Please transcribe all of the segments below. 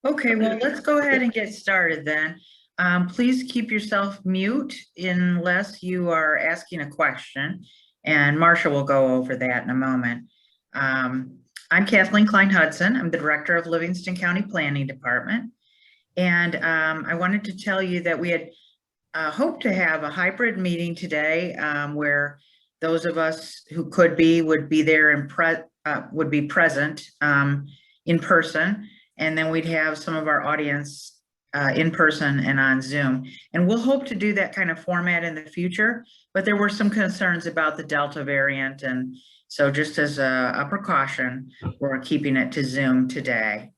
Okay, well, let's go ahead and get started then. Please keep yourself mute unless you are asking a question, and Marcia will go over that in a moment. I'm Kathleen Klein-Hudson. I'm the Director of Livingston County Planning Department. And I wanted to tell you that we had hoped to have a hybrid meeting today where those of us who could be would be there and would be present in person. And then we'd have some of our audience in person and on Zoom. And we'll hope to do that kind of format in the future, but there were some concerns about the Delta variant. And so just as a precaution, we're keeping it to Zoom today.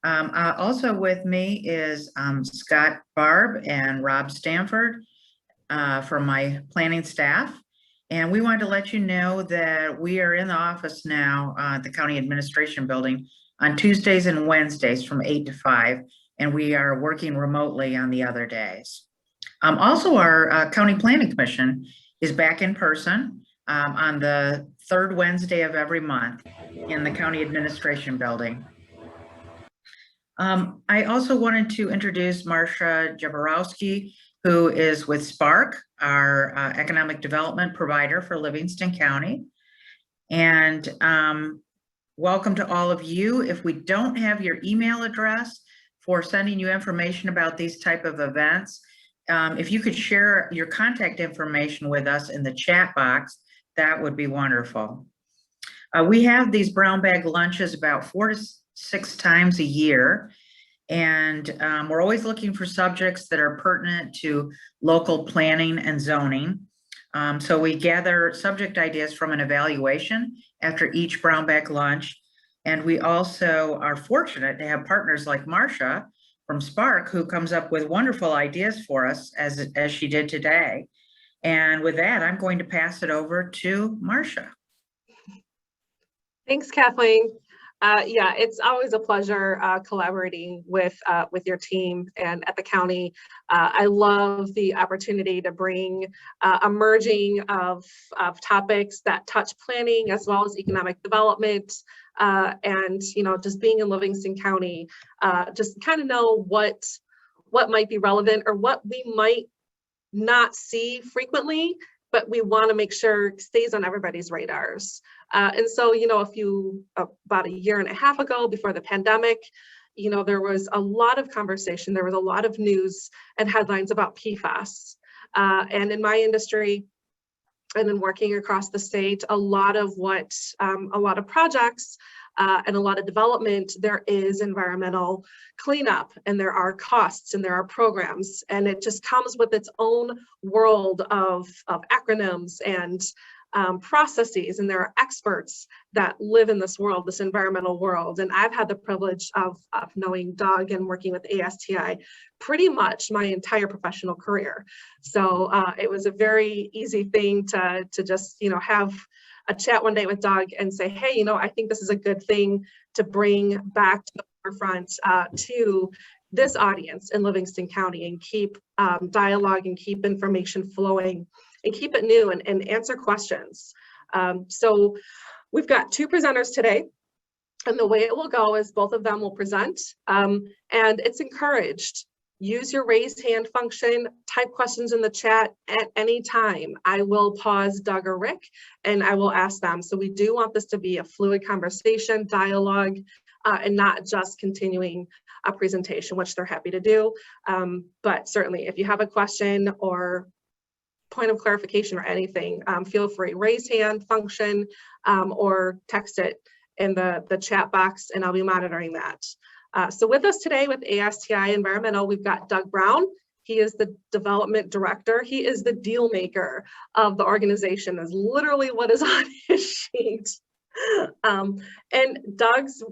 Also with me is Scott Barb and Rob Stanford from my planning staff. And we wanted to let you know that we are in the office now at the County Administration Building on Tuesdays and Wednesdays from 8 to 5, and we are working remotely on the other days. Also, our County Planning Commission is back in person on the third Wednesday of every month in the County Administration Building. I also wanted to introduce Marcia Jaborowski, who is with Spark, our economic development provider for Livingston County. And welcome to all of you. If we don't have your email address for sending you information about these type of events, if you could share your contact information with us in the chat box, that would be wonderful. We have these brown bag lunches about 4 to 6 times a year. And we're always looking for subjects that are pertinent to local planning and zoning. So we gather subject ideas from an evaluation after each brown bag lunch. And we also are fortunate to have partners like Marcia from Spark, who comes up with wonderful ideas for us as she did today. And with that, I'm going to pass it over to Marcia. Thanks, Kathleen. Yeah, it's always a pleasure collaborating with your team and at the county. I love the opportunity to bring a merging of topics that touch planning as well as economic development, and just being in Livingston County, just kind of know what might be relevant or what we might not see frequently, but we want to make sure it stays on everybody's radars. And so, about a year and a half ago, before the pandemic, there was a lot of conversation, there was a lot of news and headlines about PFAS. And in my industry, and then working across the state, a lot of projects and a lot of development, there is environmental cleanup, and there are costs and there are programs, and it just comes with its own world of acronyms and processes, and there are experts that live in this world, this environmental world. And I've had the privilege of knowing Doug and working with ASTI pretty much my entire professional career. So it was a very easy thing to just have a chat one day with Doug and say, hey, I think this is a good thing to bring back to the forefront to this audience in Livingston County, and keep dialogue and keep information flowing and keep it new and answer questions. So we've got 2 presenters today, and the way it will go is both of them will present, and it's encouraged. Use your raised hand function, type questions in the chat at any time. I will pause Doug or Rick and I will ask them. So we do want this to be a fluid conversation, dialogue, and not just continuing a presentation, which they're happy to do. But certainly if you have a question or point of clarification or anything, feel free, raise hand function or text it in the chat box, and I'll be monitoring that. So with us today with ASTI Environmental, we've got Doug Brown. He is the development director. He is the deal maker of the organization, is literally what is on his sheet. And Doug's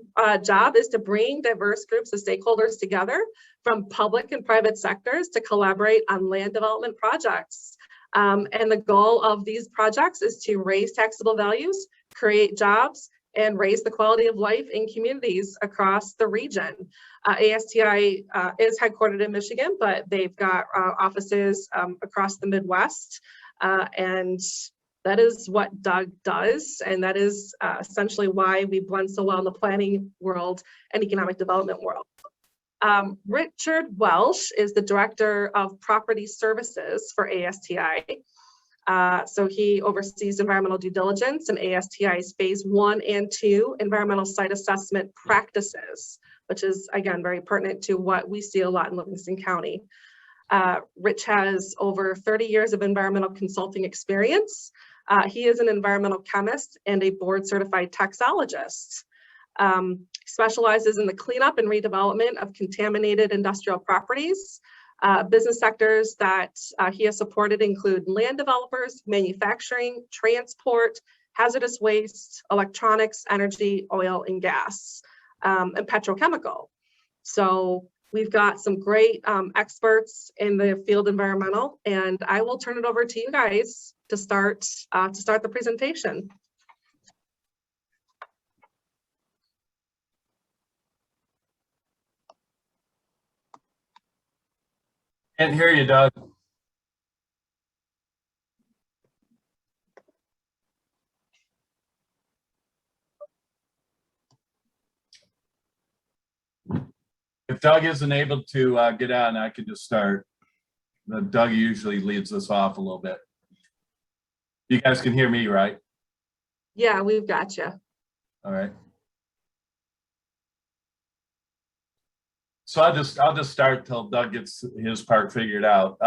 job is to bring diverse groups of stakeholders together from public and private sectors to collaborate on land development projects. And the goal of these projects is to raise taxable values, create jobs, and raise the quality of life in communities across the region. ASTI is headquartered in Michigan, but they've got offices across the Midwest and That is what Doug does, and that is essentially why we blend so well in the planning world and economic development world. Richard Welsh is the Director of Property Services for ASTI. So he oversees environmental due diligence and ASTI's phase 1 and 2 environmental site assessment practices, which is, again, very pertinent to what we see a lot in Livingston County. Rich has over 30 years of environmental consulting experience. He is an environmental chemist and a board certified taxologist. Specializes in the cleanup and redevelopment of contaminated industrial properties. Business sectors that he has supported include land developers, manufacturing, transport, hazardous waste, electronics, energy, oil and gas, and petrochemical. So we've got some great experts in the field environmental, and I will turn it over to you guys to start the presentation. Can't hear you, Doug. If Doug isn't able to get on, I can just start. Doug usually leads us off a little bit. You guys can hear me, right? Yeah, we've got you. All right. So I'll just start till Doug gets his part figured out.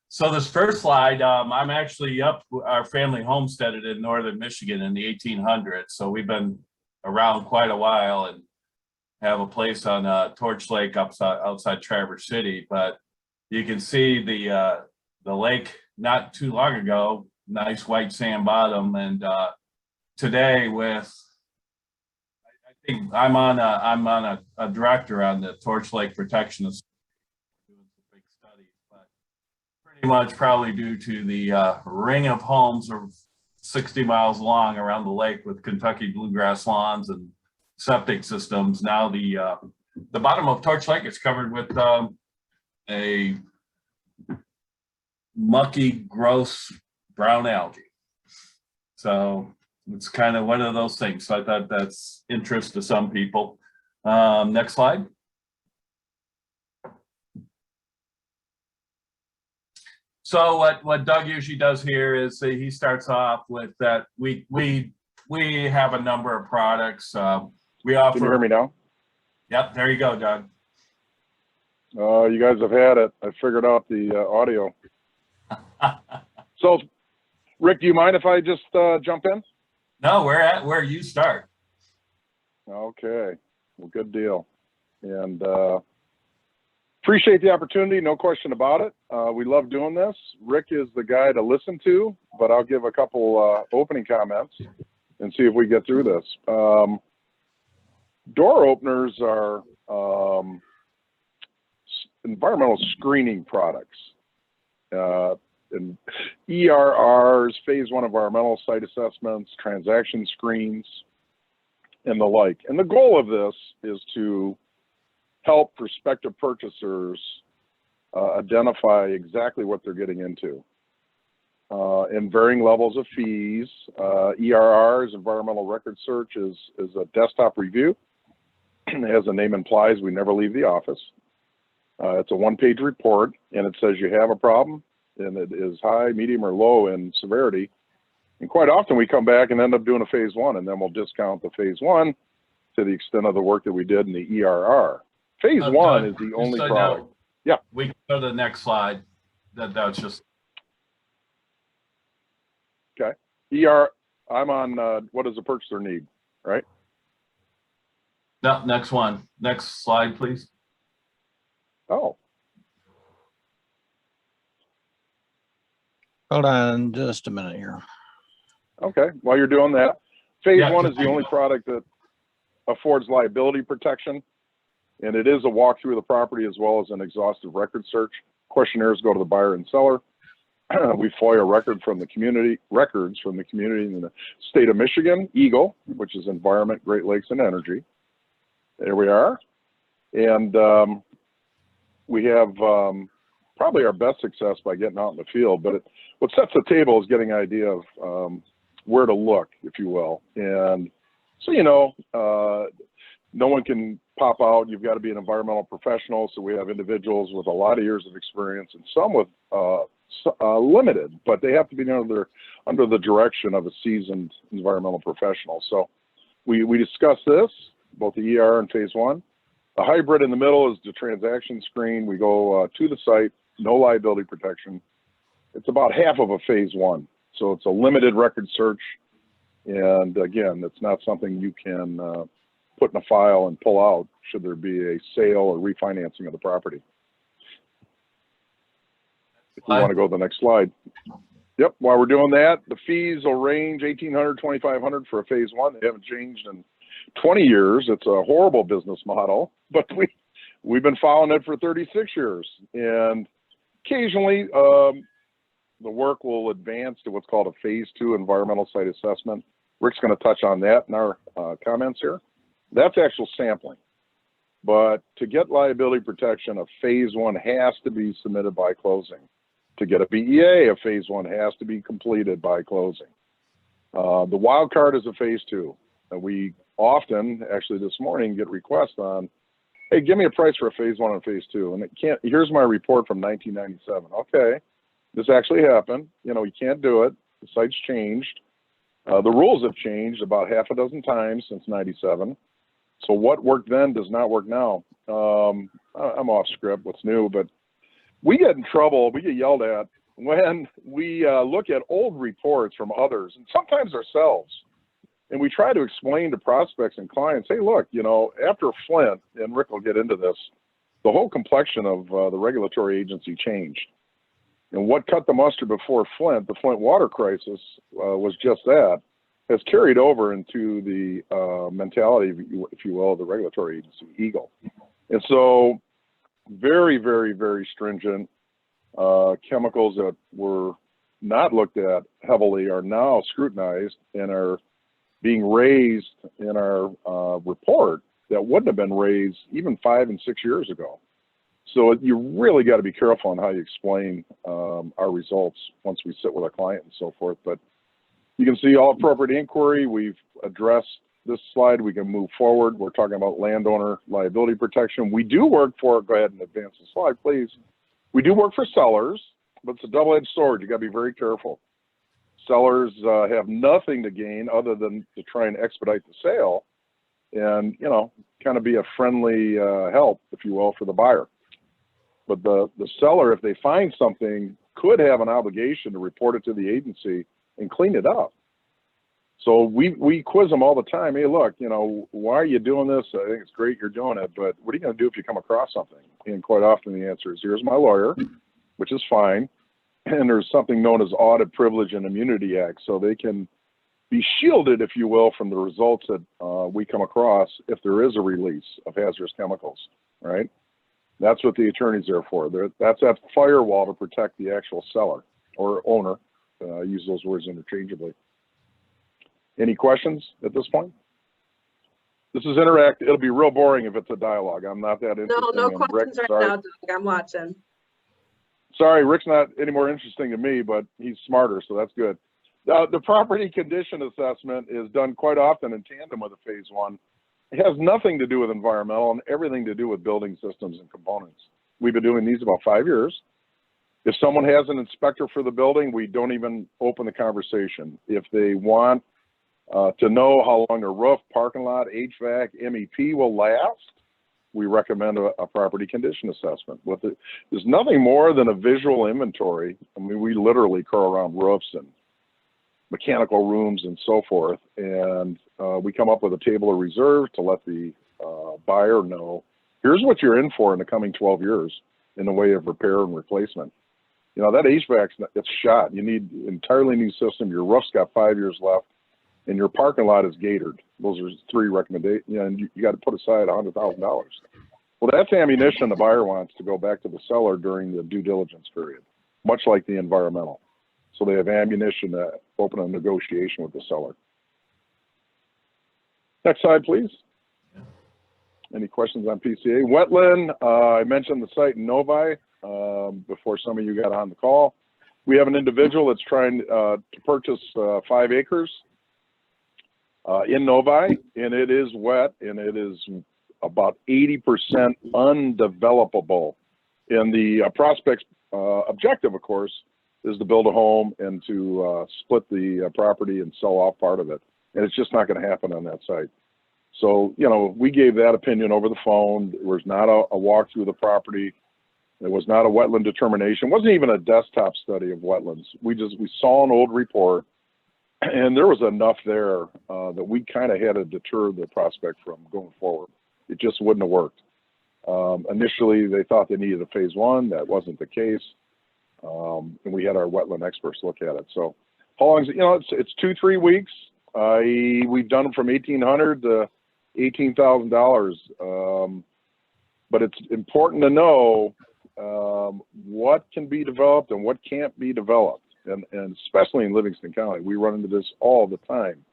So this first slide, I'm actually up. Our family homesteaded in northern Michigan in the 1800s. So we've been around quite a while and have a place on Torch Lake outside Traverse City. But you can see the lake not too long ago, nice white sand bottom, and today with. I think I'm on a director on the Torch Lake Protection doing some big studies, but pretty much probably due to the ring of homes of 60 miles long around the lake with Kentucky bluegrass lawns and septic systems. Now the bottom of Torch Lake is covered with a mucky, gross brown algae. So it's kind of one of those things. So I thought that's interest to some people. Next slide. So what Doug usually does here is he starts off with that we have a number of products. We offer. Can you hear me now? Yep, there you go, Doug. You guys have had it. I figured out the audio. So, Rick, do you mind if I just jump in? No, we're at where you start. Okay, well, good deal. And appreciate the opportunity, no question about it. We love doing this. Rick is the guy to listen to, but I'll give a couple opening comments and see if we get through this. Door openers are environmental screening products. And ERRs, phase 1 environmental site assessments, transaction screens, and the like. And the goal of this is to help prospective purchasers identify exactly what they're getting into. In varying levels of fees, ERRs, environmental record search, is a desktop review. As the name implies, we never leave the office. It's a one-page report, and it says you have a problem, and it is high, medium, or low in severity. And quite often we come back and end up doing a phase 1, and then we'll discount the phase 1 to the extent of the work that we did in the ERR. Phase 1 is the only product. Yeah. We can go to the next slide. That's just. Okay. I'm on what does the purchaser need, right? No, next one. Next slide, please. Oh. Hold on just a minute here. Okay, while you're doing that, phase Yeah, 1 is the only product that affords liability protection, and it is a walkthrough of the property as well as an exhaustive record search. Questionnaires go to the buyer and seller. We FOIA records from the community in the state of Michigan, EGLE, which is Environment, Great Lakes, and Energy. There we are. And we have probably our best success by getting out in the field, but what sets the table is getting an idea of where to look, if you will. And so, you know, no one can pop out. You've got to be an environmental professional. So we have individuals with a lot of years of experience and some with limited, but they have to be under the direction of a seasoned environmental professional. So we discussed this, both the ER and phase one. The hybrid in the middle is the transaction screen. We go to the site, no liability protection. It's about half of a phase one. So it's a limited record search. And again, it's not something you can put in a file and pull out should there be a sale or refinancing of the property. If you want to go to the next slide. Yep, while we're doing that, the fees will range $1,800, $2,500 for a phase one. They haven't changed in 20 years. It's a horrible business model, but we've been following it for 36 years. And occasionally, the work will advance to what's called a phase two environmental site assessment. Rick's going to touch on that in our comments here. That's actual sampling. But to get liability protection, a phase one has to be submitted by closing. To get a BEA, a phase one has to be completed by closing. The wild card is a phase two. We often, actually this morning, get requests on, hey, give me a price for a phase one and phase two. And it can't, here's my report from 1997. Okay, this actually happened. You know, you can't do it. The site's changed. The rules have changed about half a dozen times since 97. So what worked then does not work now. I'm off script, what's new, but we get in trouble, we get yelled at when we look at old reports from others and sometimes ourselves. And we try to explain to prospects and clients, hey, look, you know, after Flint, and Rick will get into this, the whole complexion of the regulatory agency changed. And what cut the mustard before Flint, the Flint water crisis, was just that, has carried over into the mentality, if you will, of the regulatory agency, EGLE. And so very, very, very stringent chemicals that were not looked at heavily are now scrutinized and are being raised in our report that wouldn't have been raised even 5 and 6 years ago. So you really got to be careful on how you explain our results once we sit with a client and so forth. But you can see all appropriate inquiry. We've addressed this slide. We can move forward. We're talking about landowner liability protection. We do work for, go ahead and advance the slide, please. We do work for sellers, but it's a double-edged sword. You got to be very careful. Sellers have nothing to gain other than to try and expedite the sale and, you know, kind of be a friendly help, if you will, for the buyer. But the seller, if they find something, could have an obligation to report it to the agency and clean it up. So we quiz them all the time. Hey, look, you know, why are you doing this? I think it's great you're doing it, but what are you going to do if you come across something? And quite often the answer is, here's my lawyer, which is fine. And there's something known as Audit Privilege and Immunity Act. So they can be shielded, if you will, from the results that we come across if there is a release of hazardous chemicals, right? That's what the attorneys are for. That's that firewall to protect the actual seller or owner. I use those words interchangeably. Any questions at this point? This is interactive. It'll be real boring if it's a dialogue. I'm not that interesting. No questions Rick, right now, Doug. I'm watching. Sorry, Rick's not any more interesting to me, but he's smarter, so that's good. The property condition assessment is done quite often in tandem with a phase one. It has nothing to do with environmental and everything to do with building systems and components. We've been doing these about 5 years. If someone has an inspector for the building, we don't even open the conversation. If they want to know how long a roof, parking lot, HVAC, MEP will last, we recommend a property condition assessment. There's nothing more than a visual inventory. I mean, we literally crawl around roofs and mechanical rooms and so forth, and we come up with a table of reserve to let the buyer know, here's what you're in for in the coming 12 years in the way of repair and replacement. You know, that HVAC, it's shot. You need an entirely new system. Your roof's got 5 years left, and your parking lot is gatered. Those are 3 recommendations, and you got to put aside $100,000. Well, that's ammunition the buyer wants to go back to the seller during the due diligence period, much like the environmental. So they have ammunition to open a negotiation with the seller. Next slide, please. Any questions on PCA? Wetland, I mentioned the site in Novi before some of you got on the call. We have an individual that's trying to purchase 5 acres in Novi, and it is wet, and it is about 80% undevelopable. And the prospect's objective, of course, is to build a home and to split the property and sell off part of it. And it's just not going to happen on that site. So, you know, we gave that opinion over the phone. There was not a walk through the property. There was not a wetland determination. It wasn't even a desktop study of wetlands. We saw an old report, and there was enough there that we kind of had to deter the prospect from going forward. It just wouldn't have worked. Initially, they thought they needed a phase 1. That wasn't the case. And we had our wetland experts look at it. So how long is it? You know, it's 2-3 weeks. We've done them from $1,800 to $18,000. But it's important to know what can be developed and what can't be developed. And especially in Livingston County, we run into this all the time.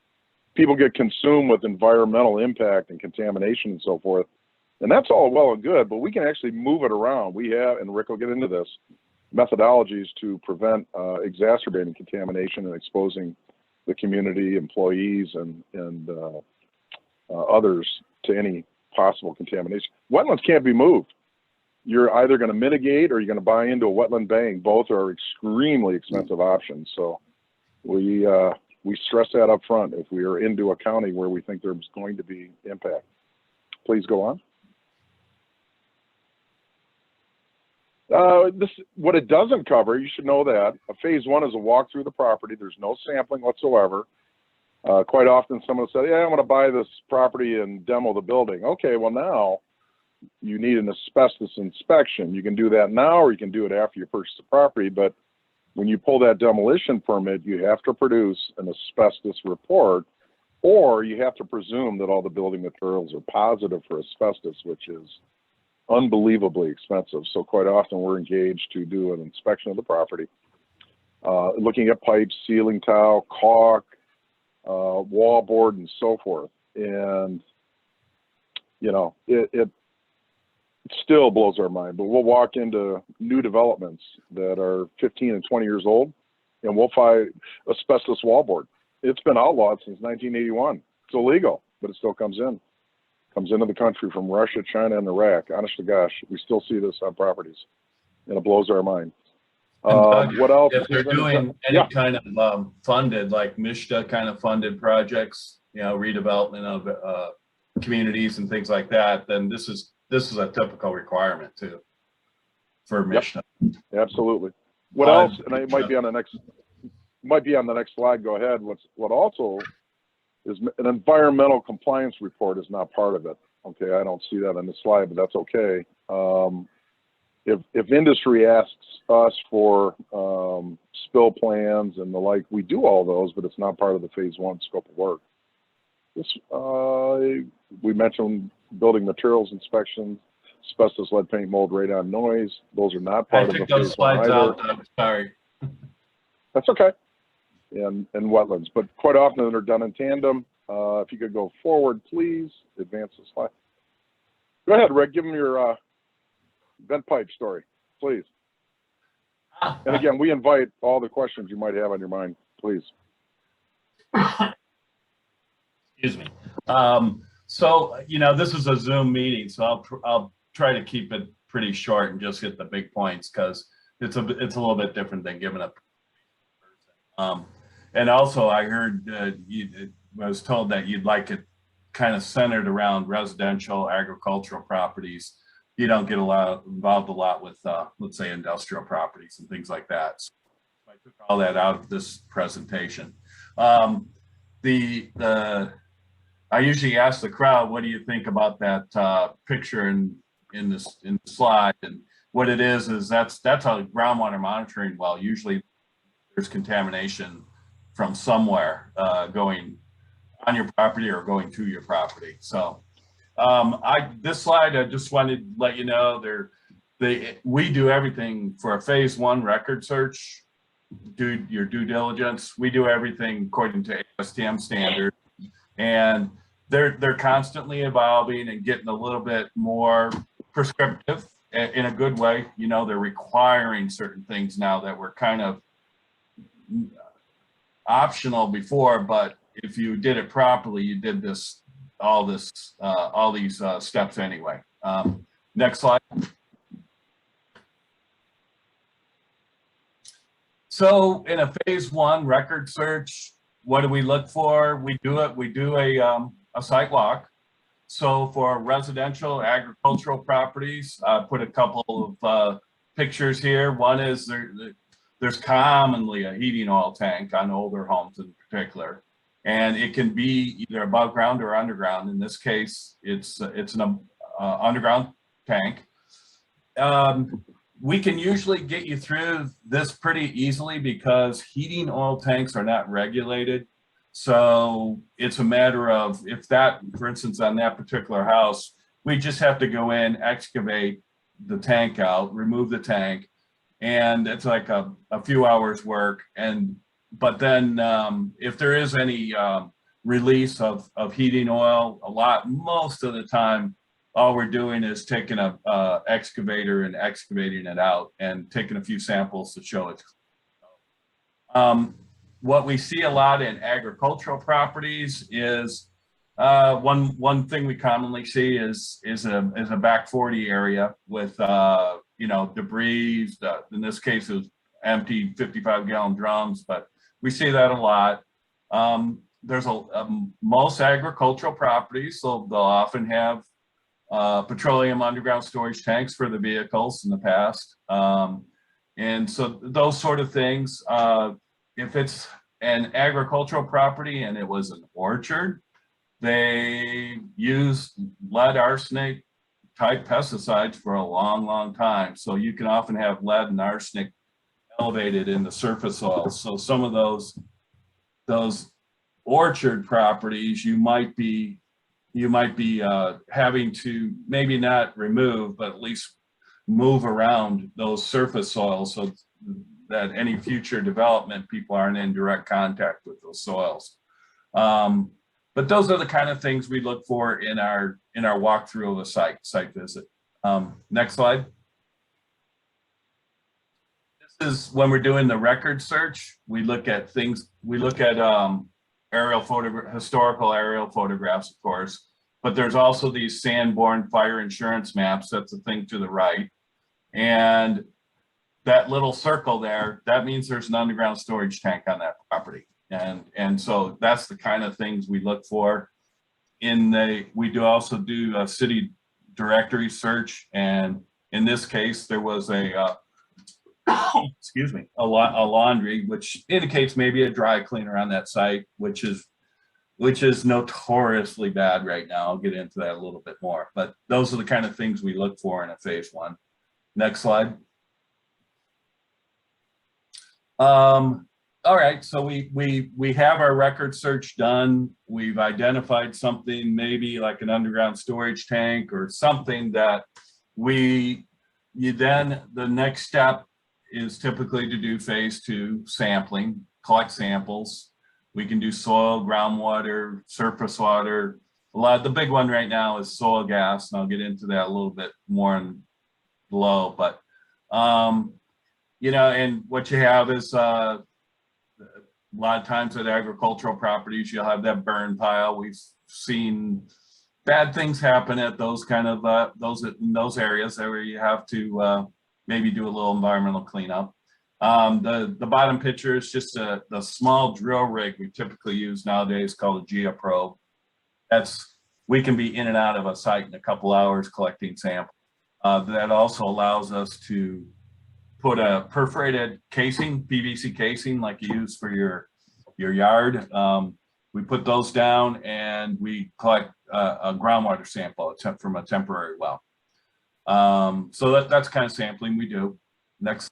People get consumed with environmental impact and contamination and so forth. And that's all well and good, but we can actually move it around. We have, and Rick will get into this, methodologies to prevent exacerbating contamination and exposing the community, employees, and others to any possible contamination. Wetlands can't be moved. You're either going to mitigate or you're going to buy into a wetland bank. Both are extremely expensive options. So we stress that up front if we are into a county where we think there's going to be impact. Please go on. What it doesn't cover, you should know that a phase 1 is a walk through the property. There's no sampling whatsoever. Quite often someone will say, yeah, I'm going to buy this property and demo the building. Okay, well now you need an asbestos inspection. You can do that now, or you can do it after you purchase the property. But when you pull that demolition permit, you have to produce an asbestos report, or you have to presume that all the building materials are positive for asbestos, which is unbelievably expensive. So quite often we're engaged to do an inspection of the property, looking at pipes, ceiling tile, caulk, wall board, and so forth. And, you know, it still blows our mind, but we'll walk into new developments that are 15 and 20 years old, and we'll find asbestos wallboard. It's been outlawed since 1981. It's illegal, but it still comes into the country from Russia, China, and Iraq. Honest to gosh, we still see this on properties, and it blows our mind. What else? If they're doing any kind of funded, like MISTA kind of funded projects, you know, redevelopment of communities and things like that, then this is a typical requirement too for MISTA. Yep. Absolutely. What else? And it might be on the next slide. Go ahead. What also is an environmental compliance report is not part of it. Okay, I don't see that on this slide, but that's okay. If industry asks us for spill plans and the like, we do all those, but it's not part of the phase 1 scope of work. We mentioned building materials inspections, asbestos, lead paint, mold, radon, noise. Those are not part of the phase 1 either. I'm sorry. That's okay. And wetlands, but quite often they're done in tandem. If you could go forward, please, advance the slide. Go ahead, Rick, give them your vent pipe story, please. And again, we invite all the questions you might have on your mind, please. Excuse me. So, you know, this is a Zoom meeting, so I'll try to keep it pretty short and just hit the big points, because it's a little bit different than giving a and also I heard I was told that you'd like it kind of centered around residential, agricultural properties. You don't get involved a lot with, let's say, industrial properties and things like that. So I took all that out of this presentation. I usually ask the crowd, what do you think about that picture in the slide? And what it is that's a groundwater monitoring well. Usually there's contamination from somewhere going on your property or going to your property. So this slide, I just wanted to let you know we do everything for a phase 1 record search, do your due diligence. We do everything according to ASTM standards, and they're constantly evolving and getting a little bit more prescriptive in a good way. You know, they're requiring certain things now that were kind of optional before, but if you did it properly, you did all these steps anyway. Next slide. So in a phase 1 record search, what do we look for? We do a site walk. So for residential agricultural properties, I put a couple of pictures here. One is there's commonly a heating oil tank on older homes in particular, and it can be either above ground or underground. In this case, it's an underground tank. We can usually get you through this pretty easily because heating oil tanks are not regulated. So it's a matter of, if that, for instance, on that particular house, we just have to go in, excavate the tank out, remove the tank, and it's like a few hours work. But then if there is any release of heating oil, most of the time, all we're doing is taking a excavator and excavating it out and taking a few samples to show it. What we see a lot in agricultural properties is one thing we commonly see is a back 40 area with debris. In this case, it was empty 55-gallon drums, but we see that a lot. There's most agricultural properties, so they'll often have petroleum underground storage tanks for the vehicles in the past. And so those sort of things, if it's an agricultural property and it was an orchard, they use lead arsenic type pesticides for a long time. So you can often have lead and arsenic elevated in the surface soil. So some of those orchard properties, you might be having to maybe not remove, but at least move around those surface soils so that any future development, people aren't in direct contact with those soils. But those are the kind of things we look for in our walkthrough of a site visit. Next slide. This is when we're doing the record search. We look at things. We look at historical aerial photographs, of course. But there's also these sand-borne fire insurance maps. That's the thing to the right, and that little circle there, that means there's an underground storage tank on that property. And so that's the kind of things we look for. We do also do a city directory search, and in this case, there was a excuse me, a laundry, which indicates maybe a dry cleaner on that site, which is notoriously bad right now. I'll get into that a little bit more, but those are the kind of things we look for in a phase 1. Next slide. All right, so we have our record search done. We've identified something, maybe like an underground storage tank or something that then the next step is typically to do phase 2 sampling, collect samples. We can do soil, groundwater, surface water. The big one right now is soil gas, and I'll get into that a little bit more below. But and what you have is a lot of times at agricultural properties, you'll have that burn pile. We've seen bad things happen at those kind of in those areas where you have to maybe do a little environmental cleanup. The bottom picture is just the small drill rig we typically use nowadays called a geoprobe. We can be in and out of a site in a couple hours collecting samples. That also allows us to put a perforated casing, PVC casing, like you use for your yard. We put those down and we collect a groundwater sample from a temporary well. So that's kind of sampling we do. Next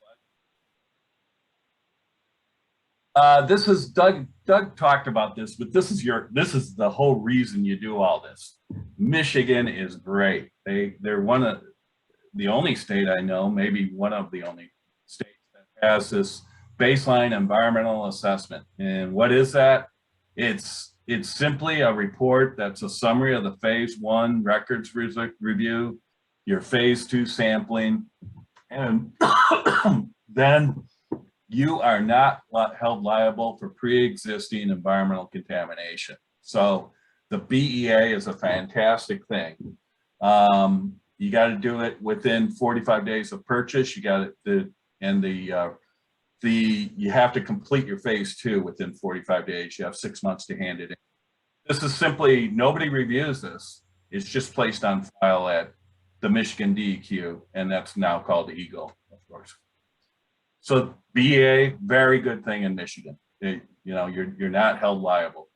slide. This is Doug talked about this, but this is the whole reason you do all this. Michigan is great. They're one of the only state I know, maybe one of the only states that has this baseline environmental assessment. And what is that? It's simply a report that's a summary of the phase 1 records review, your phase 2 sampling, and then you are not held liable for pre-existing environmental contamination. So the BEA is a fantastic thing. You got to do it within 45 days of purchase. You got it, you have to complete your phase 2 within 45 days. You have 6 months to hand it in. This is simply, nobody reviews this. It's just placed on file at the Michigan DEQ, and that's now called EGLE, of course. So BEA, very good thing in Michigan. You're not held liable.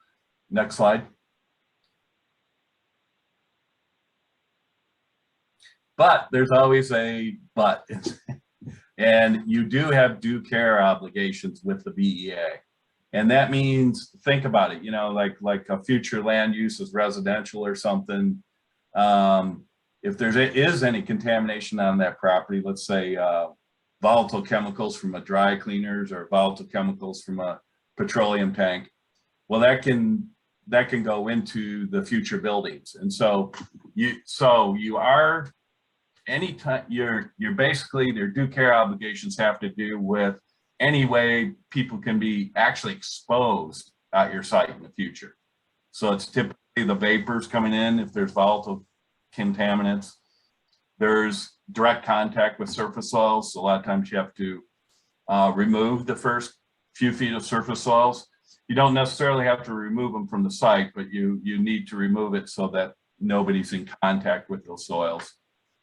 Next slide. But there's always a but. And you do have due care obligations with the BEA. And that means, think about it, like a future land use as residential or something. If there is any contamination on that property, let's say volatile chemicals from a dry cleaners or volatile chemicals from a petroleum tank, well, that can go into the future buildings. And so you are, anytime you're basically, their due care obligations have to do with any way people can be actually exposed at your site in the future. So it's typically the vapors coming in if there's volatile contaminants. There's direct contact with surface soils. So a lot of times you have to remove the first few feet of surface soils. You don't necessarily have to remove them from the site, but you need to remove it so that nobody's in contact with those soils.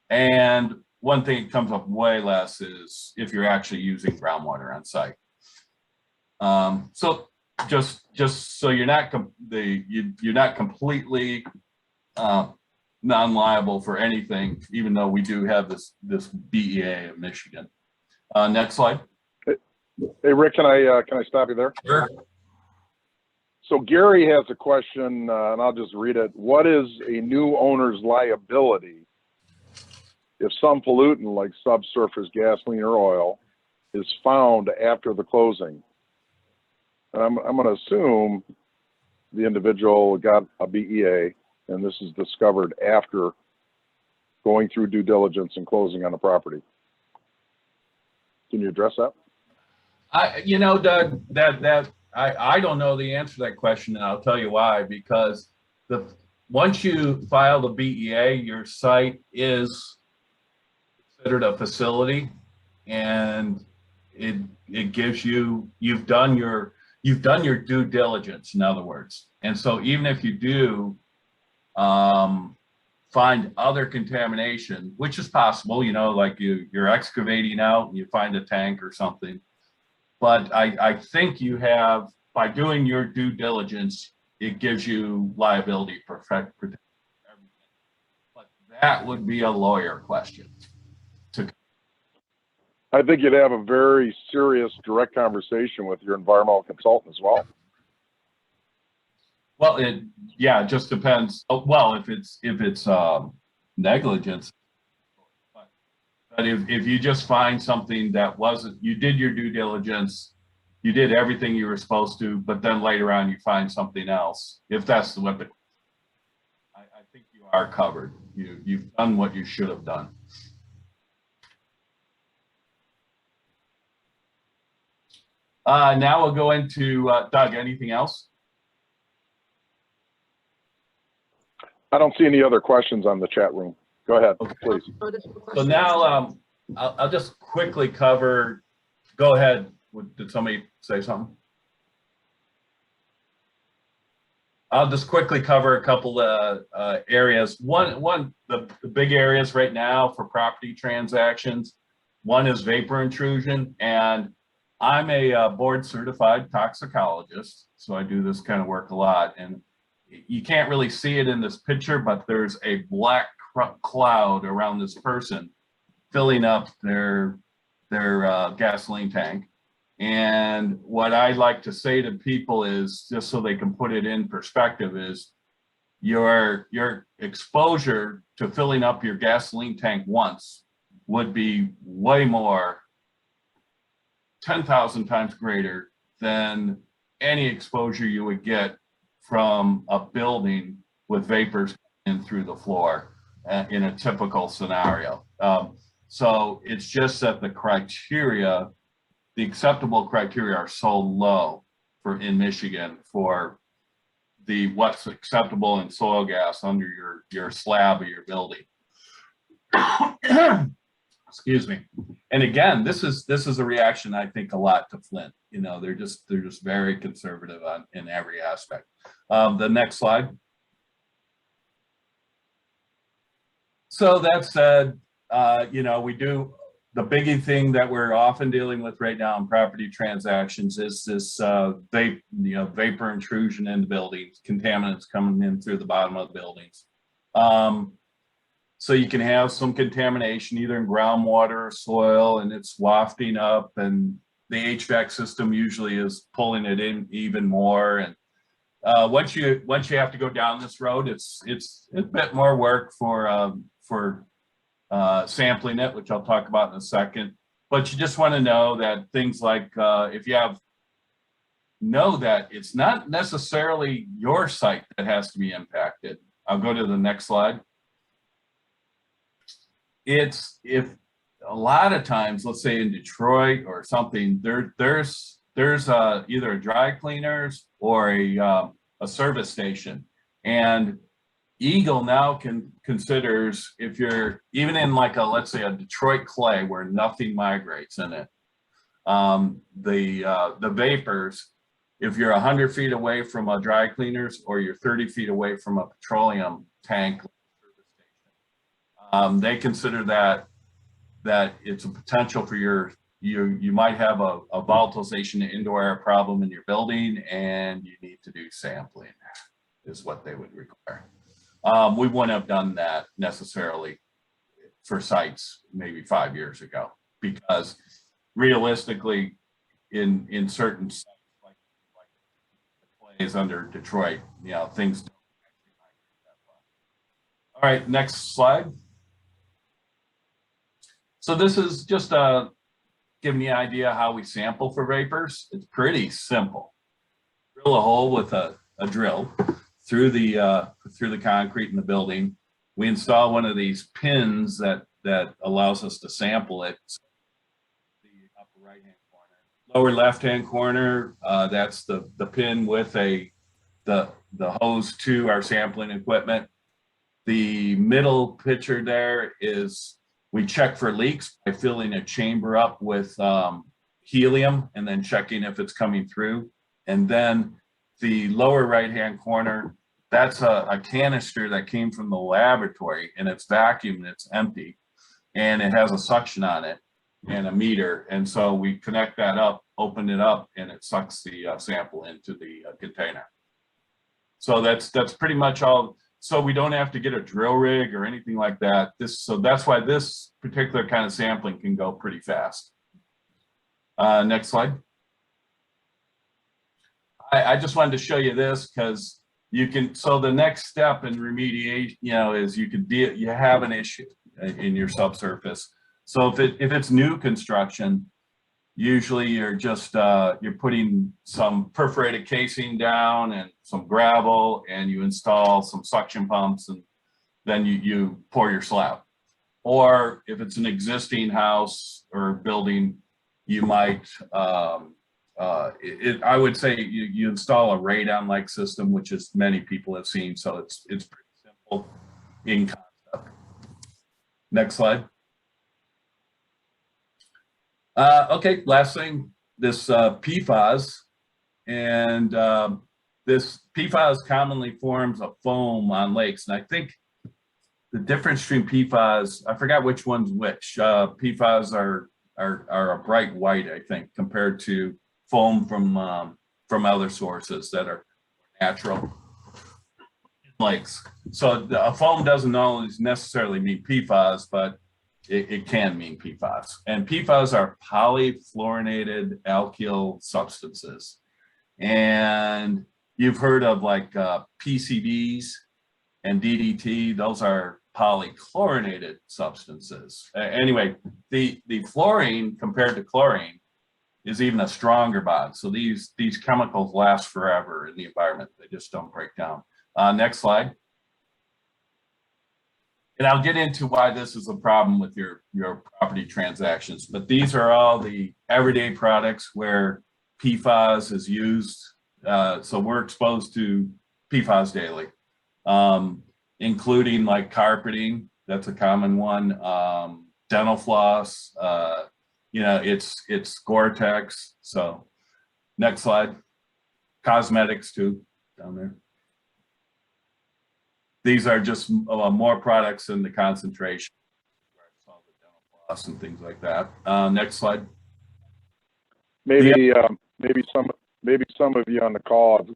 And one thing that comes up way less is if you're actually using groundwater on site. So just so you're not completely non-liable for anything, even though we do have this BEA in Michigan. Next slide. Hey Rick, can I stop you there? Sure. So Gary has a question, and I'll just read it. What is a new owner's liability if some pollutant like subsurface gasoline or oil is found after the closing? And I'm going to assume the individual got a BEA, and this is discovered after going through due diligence and closing on a property. Can you address that? Doug, I don't know the answer to that question, and I'll tell you why. Because once you file the BEA, your site is considered a facility, and it gives you've done your due diligence, in other words. And so even if you do find other contamination, which is possible, like you're excavating out and you find a tank or something, but I think you have, by doing your due diligence, it gives you liability protection for everything. But that would be a lawyer question. I think you'd have a very serious, direct conversation with your environmental consultant as well. Well, it just depends. Well, if it's negligence, but if you just find something that wasn't, you did your due diligence, you did everything you were supposed to, but then later on you find something else. If that's what I think you are covered. You've done what you should have done. Now we'll go into Doug. Anything else? I don't see any other questions on the chat room. Go ahead, Okay. please. So now I'll just quickly cover. Go ahead. Did somebody say something? I'll just quickly cover a couple of areas. The big areas right now for property transactions. One is vapor intrusion, and I'm a board certified toxicologist, so I do this kind of work a lot. And you can't really see it in this picture, but there's a black cloud around this person filling up their gasoline tank. And what I like to say to people is, just so they can put it in perspective, is your exposure to filling up your gasoline tank once would be way more, 10,000 times greater than any exposure you would get from a building with vapors in through the floor in a typical scenario. So it's just that the criteria the acceptable criteria are so low in Michigan for what's acceptable in soil gas under your slab of your building. Excuse me. And again, this is a reaction I think a lot to Flint. You know, they're just very conservative in every aspect. The next slide. So that said, you know, the biggie thing that we're often dealing with right now in property transactions is this vapor intrusion into buildings, contaminants coming in through the bottom of the buildings. So you can have some contamination either in groundwater or soil, and it's wafting up, and the HVAC system usually is pulling it in even more. And once you have to go down this road, it's a bit more work for sampling it, which I'll talk about in a second. But you just want to know that things like if you know that it's not necessarily your site that has to be impacted. I'll go to the next slide. If a lot of times, let's say in Detroit or something, there's either a dry cleaners or a service station, and Eagle now considers, if you're even in like let's say a Detroit clay where nothing migrates in it, the vapors, if you're 100 feet away from a dry cleaners or you're 30 feet away from a petroleum tank, they consider that it's a potential for you might have a volatilization indoor air problem in your building, and you need to do sampling is what they would require. We wouldn't have done that necessarily for sites maybe 5 years ago, because realistically in certain sites like the plays under Detroit, you know, things don't actually migrate that well. All right, next slide. So this is just giving you an idea how we sample for vapors. It's pretty simple. Drill a hole with a drill through the concrete in the building. We install one of these pins that allows us to sample it. So the upper right-hand corner, lower left-hand corner, that's the pin with the hose to our sampling equipment. The middle picture there is, we check for leaks by filling a chamber up with helium and then checking if it's coming through. And then the lower right-hand corner, that's a canister that came from the laboratory, and it's vacuumed and it's empty, and it has a suction on it and a meter. And so we connect that up, open it up, and it sucks the sample into the container. So that's pretty much all. So we don't have to get a drill rig or anything like that. So that's why this particular kind of sampling can go pretty fast. Next slide. I just wanted to show you this because you can, so the next step in remediation, you know, is you have an issue in your subsurface. So if it's new construction, usually you're just, you're putting some perforated casing down and some gravel, and you install some suction pumps, and then you pour your slab. Or if it's an existing house or building, you might, I would say you install a radon-like system, which is many people have seen. So it's pretty simple in concept. Next slide. Okay, last thing, this PFAS, and this PFAS commonly forms a foam on lakes. And I think the difference between PFAS, I forgot which one's which. PFAS are a bright white, I think, compared to foam from other sources that are natural lakes. So a foam doesn't always necessarily mean PFAS, but it can mean PFAS. And PFAS are polyfluorinated alkyl substances. And you've heard of like PCBs and DDT, those are polychlorinated substances. Anyway, the fluorine compared to chlorine is even a stronger bond. So these chemicals last forever in the environment. They just don't break down. Next slide. And I'll get into why this is a problem with your property transactions, but these are all the everyday products where PFAS is used. So we're exposed to PFAS daily, including like carpeting. That's a common one. Dental floss, you know, it's Gore-Tex. So next slide. Cosmetics too, down there. These are just more products in the concentration, dental floss and things like that. Next slide. Maybe some of you on the call have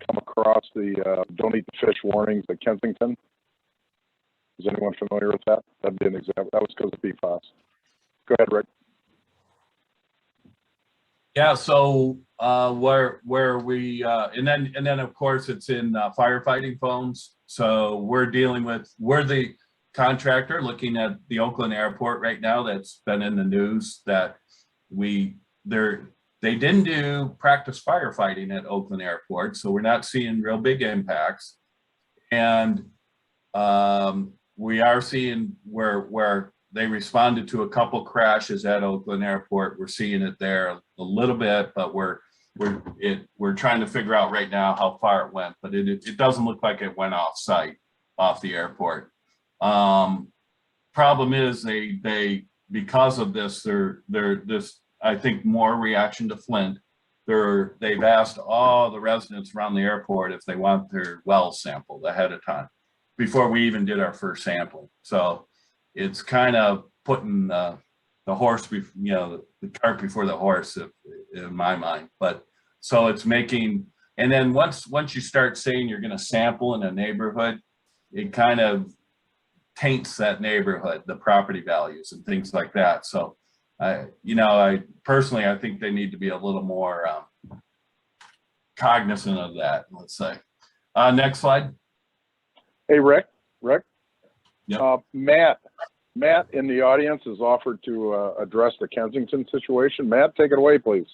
come across the don't eat the fish warnings at Kensington. Is anyone familiar with that? That'd be an example. That was because of PFAS. Go ahead, Rick. Yeah, so where we and then of course it's in firefighting foams. So we're the contractor looking at the Oakland airport right now. That's been in the news that they didn't do practice firefighting at Oakland airport, so we're not seeing real big impacts. And we are seeing where they responded to a couple crashes at Oakland airport. We're seeing it there a little bit, but we're trying to figure out right now how far it went, but it doesn't look like it went off site, off the airport. Problem is they because of this, this, I think, more reaction to Flint. They've asked all the residents around the airport if they want their wells sampled ahead of time before we even did our first sampling. So it's kind of putting the horse, you know, the cart before the horse, in my mind. But so it's making, and then once you start saying you're going to sample in a neighborhood, it kind of taints that neighborhood, the property values and things like that. So I personally, I think they need to be a little more cognizant of that, let's say. Next slide. Hey, Rick. Yep. Matt in the audience has offered to address the Kensington situation. Matt, take it away, please.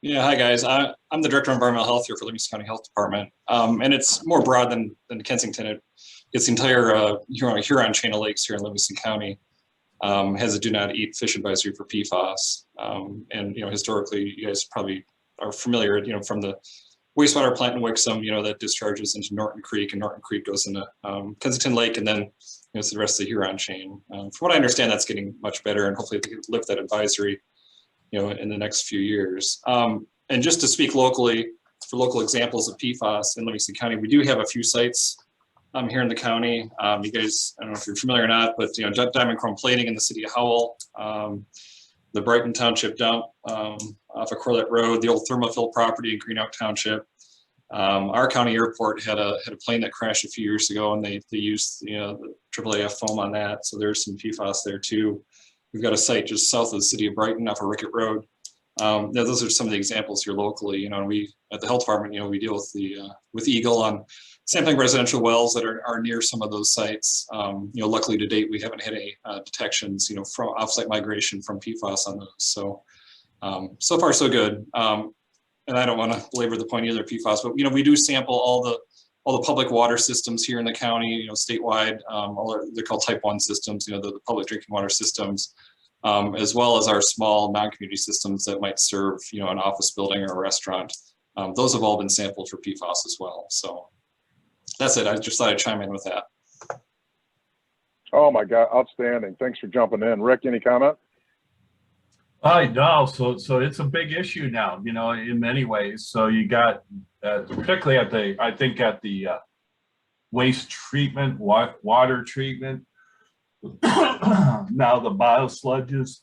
Yeah, hi guys. I'm the Director of Environmental Health here for Livingston County Health Department. And it's more broad than Kensington. It's the entire Huron chain of lakes here in Livingston County has a do not eat fish advisory for PFAS. And, historically, you guys probably are familiar, from the wastewater plant in Wixom, that discharges into Norton Creek, and Norton Creek goes into Kensington Lake, and then it's the rest of the Huron chain. From what I understand, that's getting much better, and hopefully they can lift that advisory, in the next few years. And just to speak locally, for local examples of PFAS in Livingston County, we do have a few sites here in the county. You guys, I don't know if you're familiar or not, but diamond chrome plating in the city of Howell, the Brighton Township dump off of Corlett Road, the old Thermofill property in Green Oak Township. Our county airport had a plane that crashed a few years ago, and they used the AAAF foam on that. So there's some PFAS there too. We've got a site just south of the city of Brighton off of Rickett Road. Those are some of the examples here locally. And we at the health department, we deal with Eagle on sampling residential wells that are near some of those sites. Luckily to date, we haven't had any detections, from offsite migration from PFAS on those. So, so far so good. And I don't want to belabor the point either, PFAS, but we do sample all the public water systems here in the county, statewide. They're called Type 1 systems, the public drinking water systems, as well as our small non-community systems that might serve, an office building or a restaurant. Those have all been sampled for PFAS as well. So that's it. I just thought I'd chime in with that. Oh my God, outstanding. Thanks for jumping in. Rick, any comment? No, so it's a big issue now, in many ways. So you got, particularly at the waste treatment, water treatment. Now the biosludges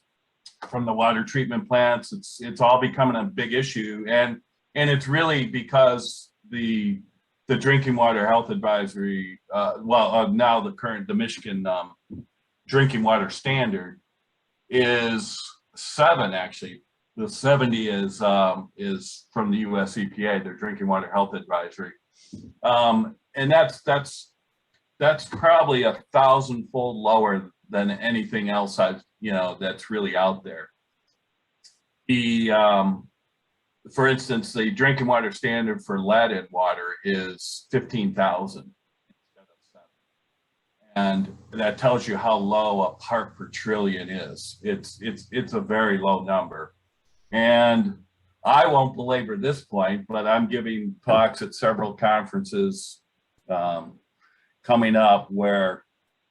from the water treatment plants, it's all becoming a big issue, and it's really because the drinking water health advisory, now the Michigan drinking water standard is 7 actually. The 70 is from the US EPA, their drinking water health advisory, and that's probably 1,000-fold lower than anything else that's really out there. For instance, the drinking water standard for lead in water is 15,000 instead of 7. And that tells you how low a part per trillion is. It's a very low number. And I won't belabor this point, but I'm giving talks at several conferences coming up where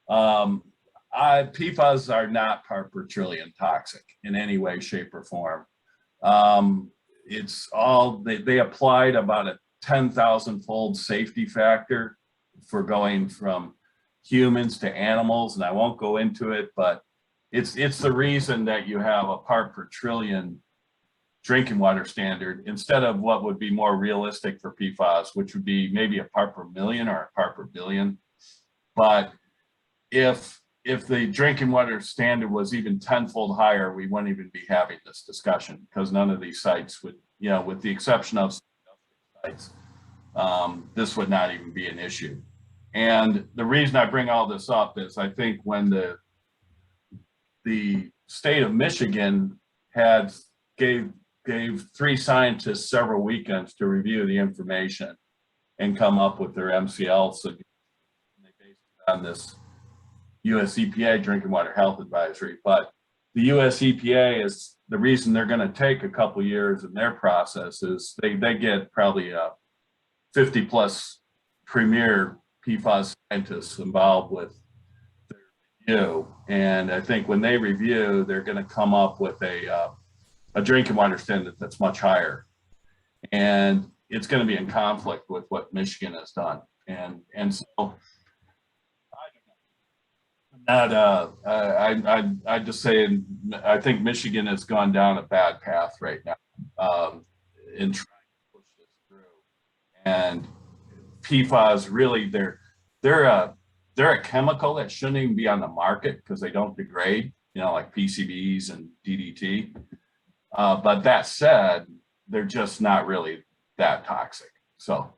PFAS are not part per trillion toxic in any way, shape, or form. It's all, they applied about a 10,000-fold safety factor for going from humans to animals, and I won't go into it, but it's the reason that you have a part per trillion drinking water standard instead of what would be more realistic for PFAS, which would be maybe a part per million or a part per billion. But if the drinking water standard was even 10-fold higher, we wouldn't even be having this discussion, because none of these sites would, you know, with the exception of sites, this would not even be an issue. And the reason I bring all this up is I think when the state of Michigan gave 3 scientists several weekends to review the information and come up with their MCL. So they based it on this US EPA drinking water health advisory. But the US EPA is the reason they're going to take a couple years in their process is they get probably 50+ premier PFAS scientists involved with their review. And I think when they review, they're going to come up with a drinking water standard that's much higher. And it's going to be in conflict with what Michigan has done. And so I just say, I think Michigan has gone down a bad path right now in trying to push this through. And PFAS really, they're a chemical that shouldn't even be on the market because they don't degrade, you know, like PCBs and DDT. But that said, they're just not really that toxic. So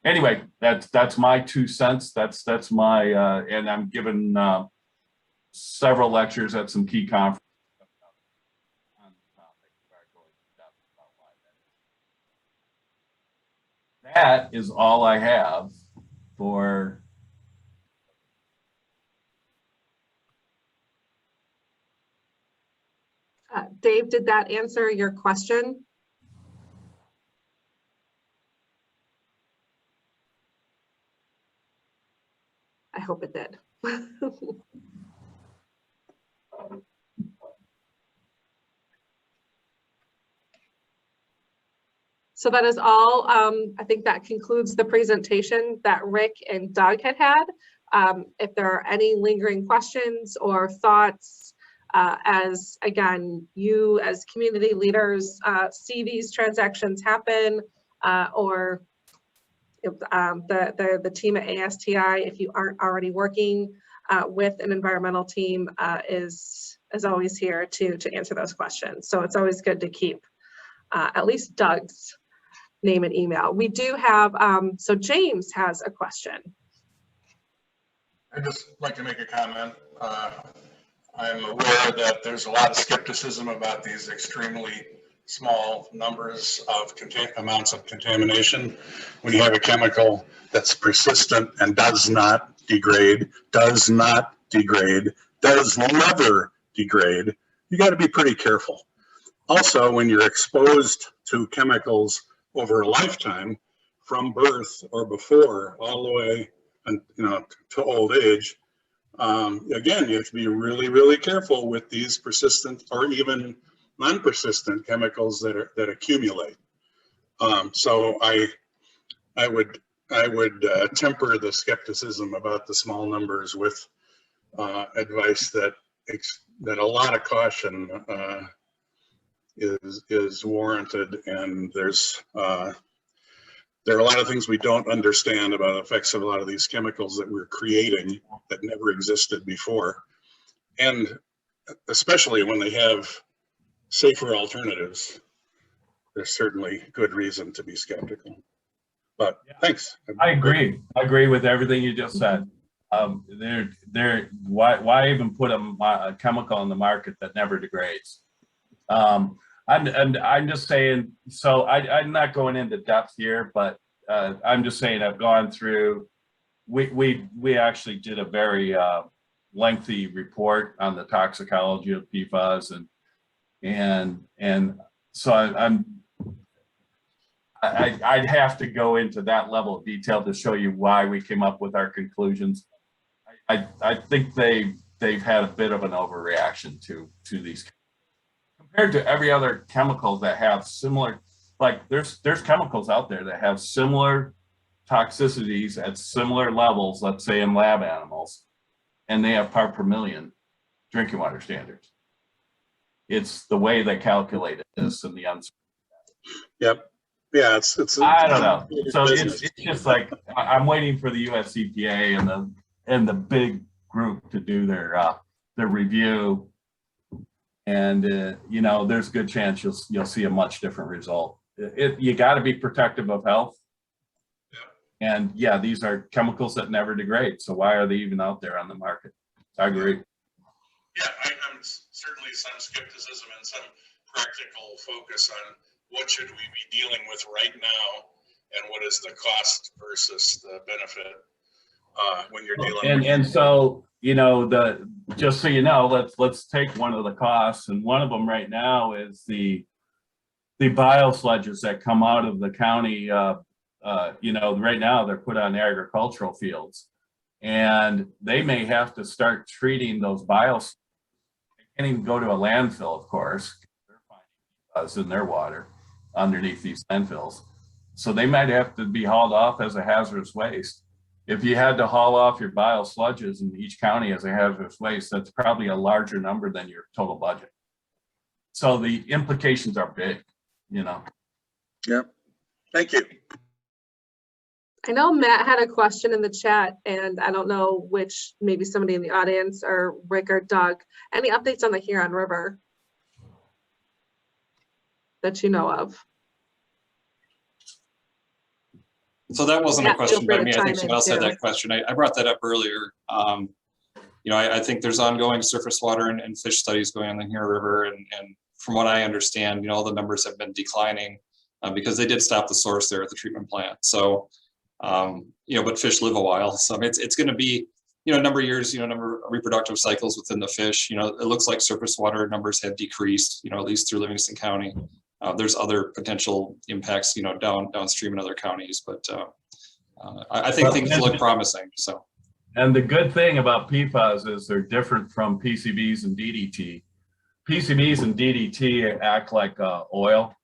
anyway, that's my 2 cents. That's my and I'm giving several lectures at some key conferences on the topic where I go into depth about why that is. That is all I have for. Dave, did that answer your question? I hope it did. So that is all. I think that concludes the presentation that Rick and Doug had. If there are any lingering questions or thoughts, as again, you as community leaders see these transactions happen, or if, the team at ASTI, if you aren't already working with an environmental team, is always here to answer those questions. So it's always good to keep at least Doug's name and email. We do have, so James has a question. I'd just like to make a comment. I'm aware that there's a lot of skepticism about these extremely small numbers of amounts of contamination. When you have a chemical that's persistent and does not degrade, does never degrade, you got to be pretty careful. Also, when you're exposed to chemicals over a lifetime, from birth or before all the way, to old age, again, you have to be really, really careful with these persistent or even non-persistent chemicals that accumulate. So I would temper the skepticism about the small numbers with advice that a lot of caution is warranted, and there are a lot of things we don't understand about the effects of a lot of these chemicals that we're creating that never existed before, and especially when they have safer alternatives, there's certainly good reason to be skeptical. But yeah, thanks. I agree with everything you just said. Why even put a chemical on the market that never degrades? I'm just saying, so I'm not going into depth here, but I'm just saying I've gone through we actually did a very lengthy report on the toxicology of PFAS, and so I'd have to go into that level of detail to show you why we came up with our conclusions. I think they've had a bit of an overreaction to these compared to every other chemical that have similar, like there's chemicals out there that have similar toxicities at similar levels, let's say in lab animals, and they have part per million drinking water standards. It's the way they calculated this and the uncertainty. Yep. Yeah, it's I don't know. So it's just like I'm waiting for the US EPA and the big group to do their review, and you know, there's a good chance you'll see a much different result. You got to be protective of health, and yeah, these are chemicals that never degrade. So why are they even out there on the market? I agree. Yeah, I'm certainly some skepticism and some practical focus on what should we be dealing with right now, and what is the cost versus the benefit when you're dealing with. And so, you know, just so you know, let's take one of the costs, and one of them right now is the biosludges that come out of the county. You know, right now they're put on agricultural fields, and they may have to start treating those biosludges. They can't even go to a landfill, of course. They're finding PFAS in their water underneath these landfills. So they might have to be hauled off as a hazardous waste. If you had to haul off your biosludges in each county as a hazardous waste, that's probably a larger number than your total budget. So the implications are big, you know. Yep. Thank you. I know Matt had a question in the chat, and I don't know which, maybe somebody in the audience or Rick or Doug. Any updates on the Huron River that you know of? So that wasn't Yeah, a question feel free by to me. I chime think someone else in, had too. that question. I brought that up earlier. You know, I think there's ongoing surface water and fish studies going on in the Huron River. And from what I understand, you know, all the numbers have been declining because they did stop the source there at the treatment plant. So, you know, but fish live a while. So it's going to be, you know, a number of years, you know, number of reproductive cycles within the fish. You know, it looks like surface water numbers have decreased, you know, at least through Livingston County. There's other potential impacts, you know, downstream in other counties, but I think things look promising. So, and the good thing about PFAS is they're different from PCBs and DDT. PCBs and DDT act like oil,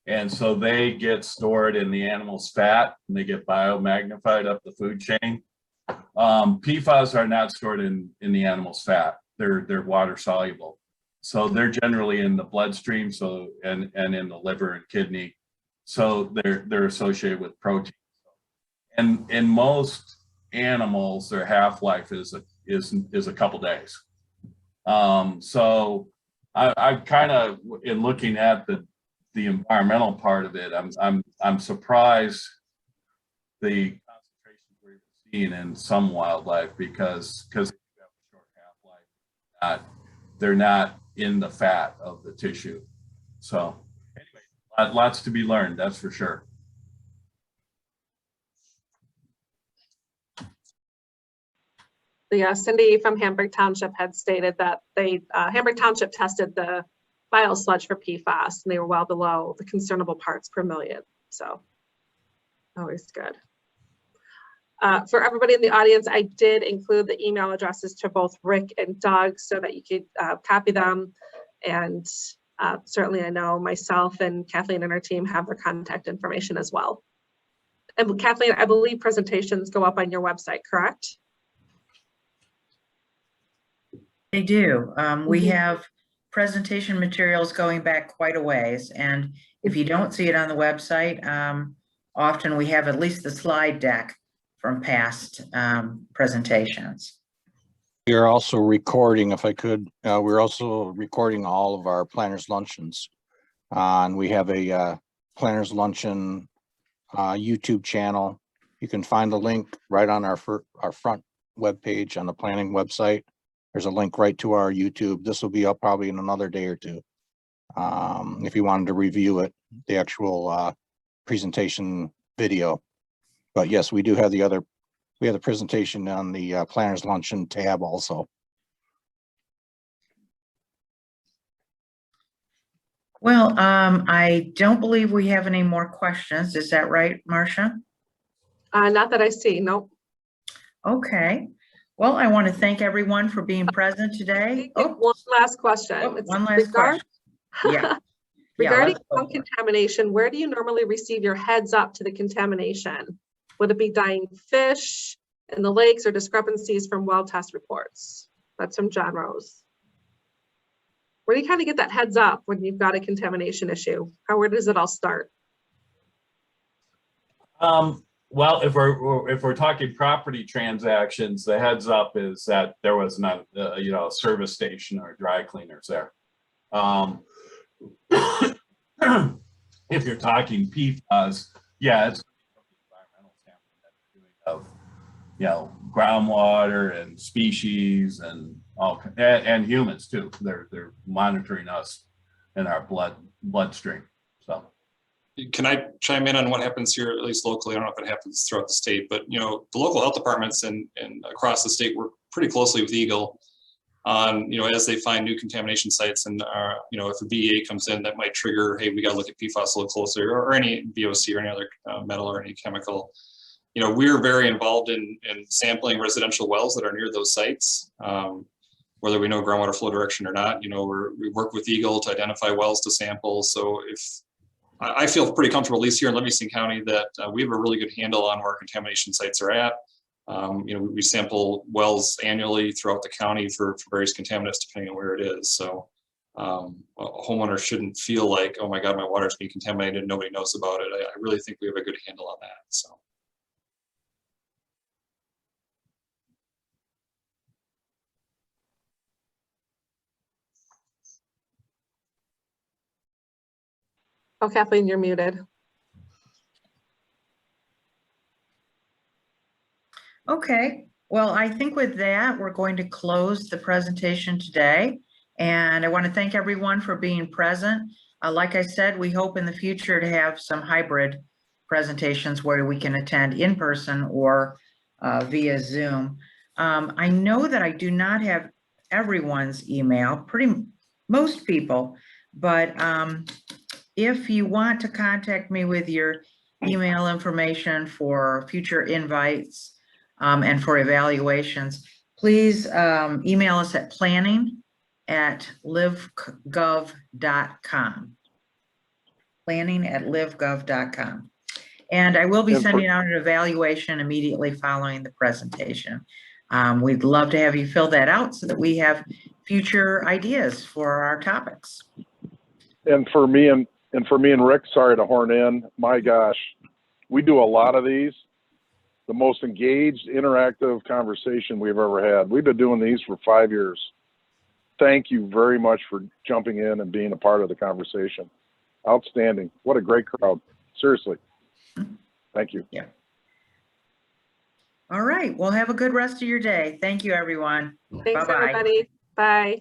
and so they get stored in the animal's fat, and they get biomagnified up the food chain. PFAS are not stored in the animal's fat. They're water soluble. So they're generally in the bloodstream, so and in the liver and kidney. So they're associated with protein. And in most animals, their half-life is a couple days. So I kind of, in looking at the environmental part of it, I'm surprised the concentrations we're seeing in some wildlife because they have a short half-life. They're not in the fat of the tissue. So anyway, lots to be learned, that's for sure. Yeah, Cindy from Hamburg Township had stated that Hamburg Township tested the biosludge for PFAS, and they were well below the concernable parts per million. So always good. For everybody in the audience, I did include the email addresses to both Rick and Doug so that you could copy them. And certainly I know myself and Kathleen and our team have their contact information as well. And Kathleen, I believe presentations go up on your website, correct? They do. We have presentation materials going back quite a ways. And if you don't see it on the website, often we have at least the slide deck from past presentations. We are also recording, if I could, we're also recording all of our Planners Luncheons. And we have a Planners Luncheon YouTube channel. You can find the link right on our front webpage on the planning website. There's a link right to our YouTube. This will be up probably in another day or two. If you wanted to review it, the actual presentation video. But yes, we do have the other we have the presentation on the Planners Luncheon tab also. Well, I don't believe we have any more questions. Is that right, Marcia? Not that I see, nope. Okay. Well, I want to thank everyone for being present today. One last question. Oh, It's one last question. Yeah. Regarding let's go for it. contamination, where do you normally receive your heads up to the contamination? Would it be dying fish in the lakes or discrepancies from well test reports? That's from John Rose. Where do you kind of get that heads up when you've got a contamination issue? Where does it all start? Well, if we're talking property transactions, the heads up is that there was not, a service station or dry cleaners there. If you're talking PFAS, yeah, it's environmental sampling of, groundwater and species and all, and humans too. They're monitoring us in our bloodstream. So. Can I chime in on what happens here, at least locally? I don't know if it happens throughout the state, but the local health departments and across the state work pretty closely with Eagle on, as they find new contamination sites, and if a BEA comes in, that might trigger, hey, we got to look at PFAS a little closer, or any VOC or any other metal or any chemical. We're very involved in sampling residential wells that are near those sites, whether we know groundwater flow direction or not. We work with Eagle to identify wells to sample. So I feel pretty comfortable, at least here in Livingston County, that we have a really good handle on where contamination sites are at. We sample wells annually throughout the county for various contaminants, depending on where it is. So a homeowner shouldn't feel like, oh my God, my water's being contaminated and nobody knows about it. I really think we have a good handle on that. So. Oh, Kathleen, you're muted. Okay, well, I think with that, we're going to close the presentation today. And I want to thank everyone for being present. Like I said, we hope in the future to have some hybrid presentations where we can attend in person or via Zoom. I know that I do not have everyone's email, most people, but if you want to contact me with your email information for future invites and for evaluations, please email us at planning@livgov.com. planning@livgov.com. And I will be sending out an evaluation immediately following the presentation. We'd love to have you fill that out so that we have future ideas for our topics. And for me and Rick, sorry to horn in, my gosh, we do a lot of these. The most engaged, interactive conversation we've ever had. We've been doing these for 5 years. Thank you very much for jumping in and being a part of the conversation. Outstanding. What a great crowd. Seriously. Thank you. Yeah. All right. Well, have a good rest of your day. Thank you, everyone. Thanks, Bye-bye. everybody. Bye.